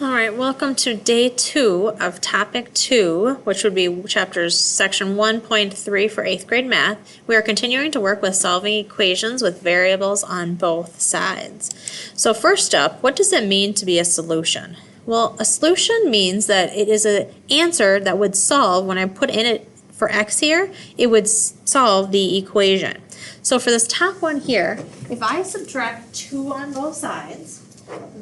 All right, welcome to day 2 of topic 2, which would be section 1.3 for 8th grade math. We are continuing to work with solving equations with variables on both sides. So first up, what does it mean to be a solution? Well, a solution means that it is an answer that would solve, when I put in it for x here, it would solve the equation. So for this top one here, if I subtract 2 on both sides,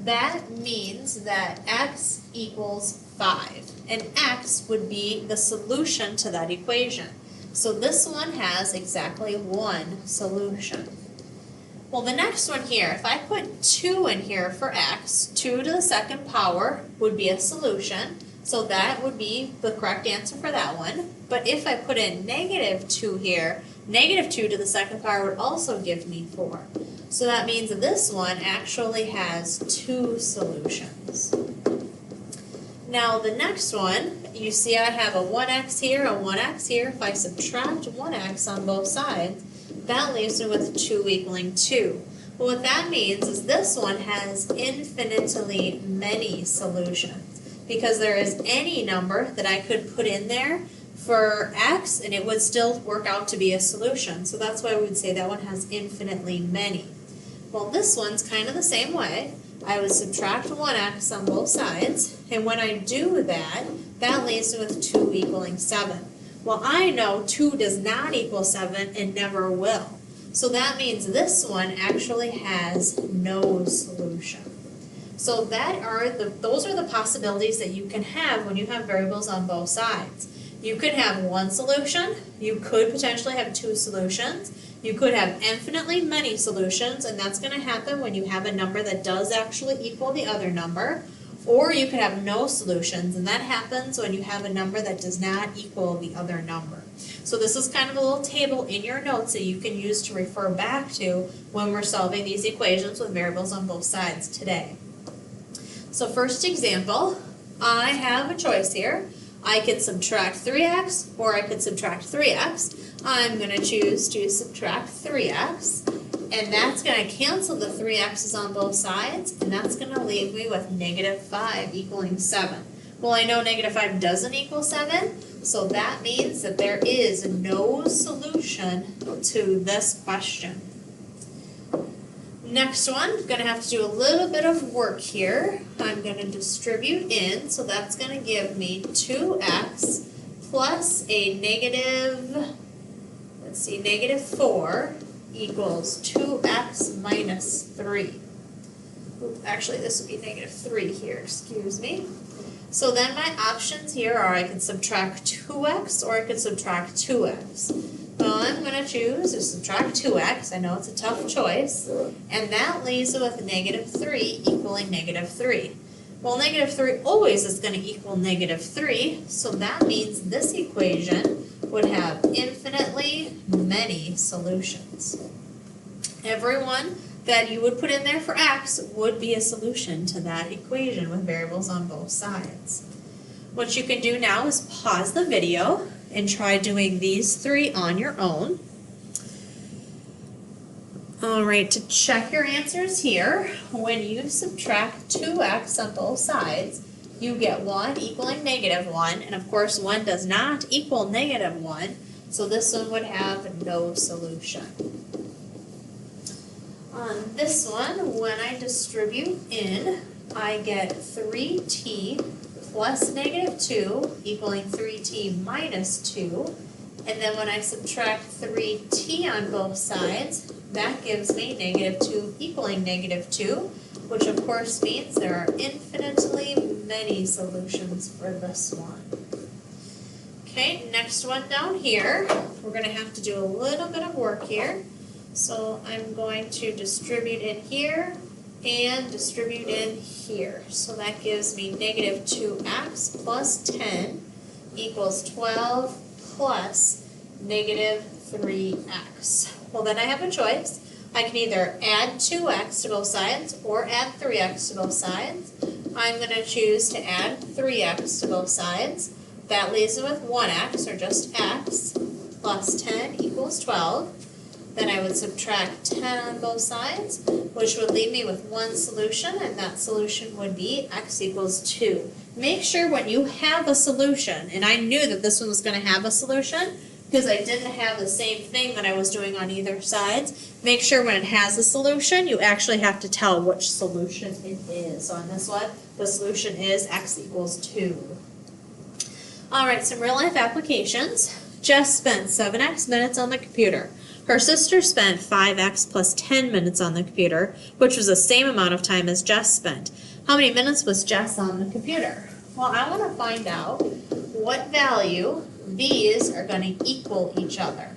that means that x equals 5, and x would be the solution to that equation. So this one has exactly one solution. Well, the next one here, if I put 2 in here for x, 2 to the second power would be a solution, so that would be the correct answer for that one. But if I put in negative 2 here, negative 2 to the second power would also give me 4. So that means that this one actually has 2 solutions. Now the next one, you see I have a 1x here, a 1x here. If I subtract 1x on both sides, that leaves me with 2 equaling 2. Well, what that means is this one has infinitely many solutions, because there is any number that I could put in there for x and it would still work out to be a solution. So that's why we would say that one has infinitely many. Well, this one's kind of the same way. I would subtract 1x on both sides, and when I do that, that leaves me with 2 equaling 7. Well, I know 2 does not equal 7 and never will. So that means this one actually has no solution. So those are the possibilities that you can have when you have variables on both sides. You could have one solution, you could potentially have 2 solutions, you could have infinitely many solutions, and that's going to happen when you have a number that does actually equal the other number, or you could have no solutions, and that happens when you have a number that does not equal the other number. So this is kind of a little table in your notes that you can use to refer back to when we're solving these equations with variables on both sides today. So first example, I have a choice here. I could subtract 3x or I could subtract 3x. I'm going to choose to subtract 3x, and that's going to cancel the 3x's on both sides, and that's going to leave me with negative 5 equaling 7. Well, I know negative 5 doesn't equal 7, so that means that there is no solution to this question. Next one, I'm going to have to do a little bit of work here. I'm going to distribute in, so that's going to give me 2x plus a negative 4 equals 2x minus 3. Actually, this would be negative 3 here, excuse me. So then my options here are I can subtract 2x or I could subtract 2x. Well, I'm going to choose to subtract 2x. I know it's a tough choice. And that leaves it with negative 3 equaling negative 3. Well, negative 3 always is going to equal negative 3, so that means this equation would have infinitely many solutions. Every one that you would put in there for x would be a solution to that equation with variables on both sides. What you can do now is pause the video and try doing these 3 on your own. All right, to check your answers here, when you subtract 2x on both sides, you get 1 equaling negative 1, and of course 1 does not equal negative 1, so this one would have no solution. On this one, when I distribute in, I get 3t plus negative 2 equaling 3t minus 2, and then when I subtract 3t on both sides, that gives me negative 2 equaling negative 2, which of course means there are infinitely many solutions for this one. Okay, next one down here, we're going to have to do a little bit of work here. So I'm going to distribute in here and distribute in here. So that gives me negative 2x plus 10 equals 12 plus negative 3x. Well, then I have a choice. I can either add 2x to both sides or add 3x to both sides. I'm going to choose to add 3x to both sides. That leaves me with 1x, or just x, plus 10 equals 12. Then I would subtract 10 on both sides, which would leave me with one solution, and that solution would be x equals 2. Make sure when you have a solution, and I knew that this one was going to have a solution because I didn't have the same thing that I was doing on either sides, make sure when it has a solution, you actually have to tell which solution it is. So on this one, the solution is x equals 2. Alright, some real life applications. Jess spent 7x minutes on the computer. Her sister spent 5x plus 10 minutes on the computer, which was the same amount of time as Jess spent. How many minutes was Jess on the computer? Well, I want to find out what value these are going to equal each other.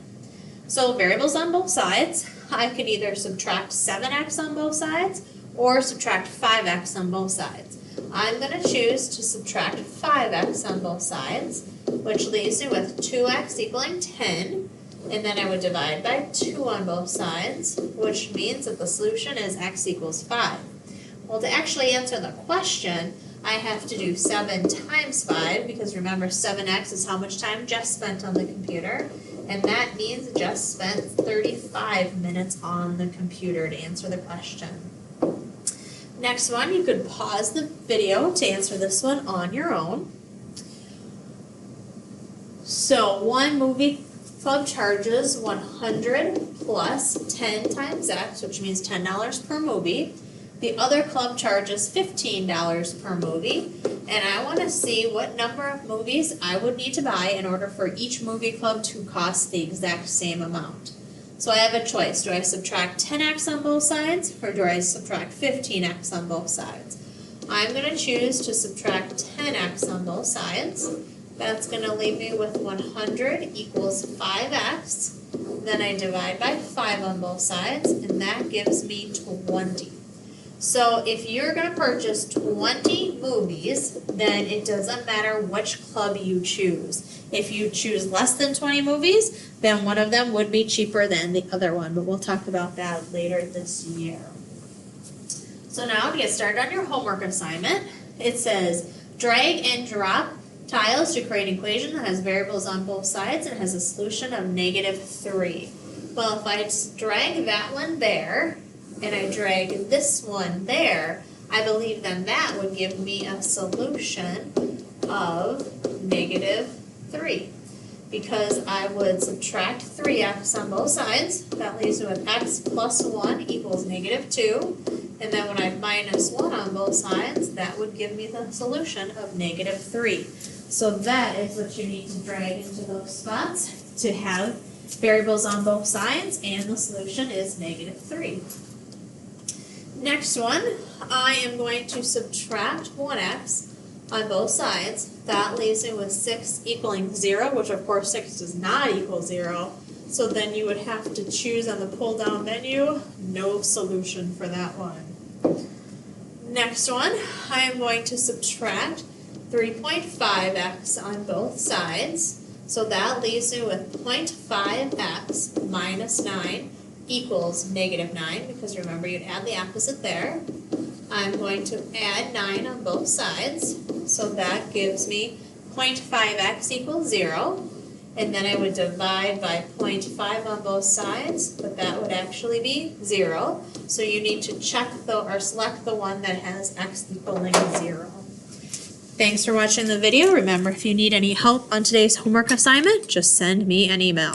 So variables on both sides, I could either subtract 7x on both sides or subtract 5x on both sides. I'm going to choose to subtract 5x on both sides, which leaves me with 2x equaling 10. And then I would divide by 2 on both sides, which means that the solution is x equals 5. Well, to actually answer the question, I have to do 7 times 5, because remember 7x is how much time Jess spent on the computer, and that means Jess spent 35 minutes on the computer to answer the question. Next one, you could pause the video to answer this one on your own. So one movie club charges 100 plus 10 times x, which means $10 per movie. The other club charges $15 per movie, and I want to see what number of movies I would need to buy in order for each movie club to cost the exact same amount. So I have a choice. Do I subtract 10x on both sides, or do I subtract 15x on both sides? I'm going to choose to subtract 10x on both sides. That's going to leave me with 100 equals 5x. Then I divide by 5 on both sides, and that gives me 20. So if you're going to purchase 20 movies, then it doesn't matter which club you choose. If you choose less than 20 movies, then one of them would be cheaper than the other one, but we'll talk about that later this year. So now to get started on your homework assignment, it says drag and drop tiles to create an equation that has variables on both sides and has a solution of -3. Well, if I drag that one there, and I drag this one there, I believe then that would give me a solution of -3. Because I would subtract 3x on both sides, that leaves me with x plus 1 equals -2. And then when I minus 1 on both sides, that would give me the solution of -3. So that is what you need to drag into those spots to have variables on both sides, and the solution is -3. Next one, I am going to subtract 1x on both sides. That leaves me with 6 equaling 0, which of course 6 does not equal 0. So then you would have to choose on the pull down menu, no solution for that one. Next one, I am going to subtract 3.5x on both sides. So that leaves me with 0.5x minus 9 equals -9, because remember you'd add the opposite there. I'm going to add 9 on both sides, so that gives me 0.5x equals 0, and then I would divide by 0.5 on both sides, but that would actually be 0. So you need to check or select the one that has x equaling 0. Thanks for watching the video. Remember, if you need any help on today's homework assignment, just send me an email.